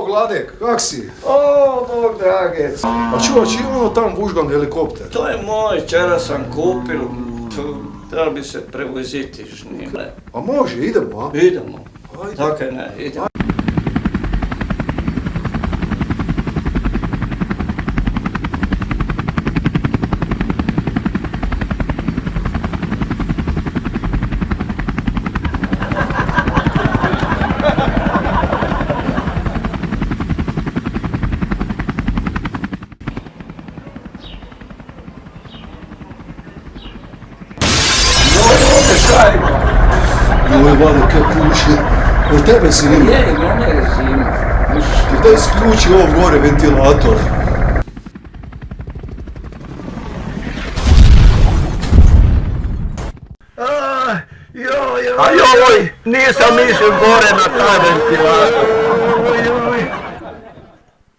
Vladek, kak si? O, Bog dragec. A čuva, či ono tam vužgan helikopter? To je moj, včera sam kupil. Treba bi se prevoziti s njim. A može, idemo, a? Idemo. Ajde. Tako je, ne, idemo. Joj, Vlade, kaj puši. Od tebe si ima. Je, mene je zima. Gdje isključi ovo gore ventilator? A joj, nisam mislio gore na taj ventilator.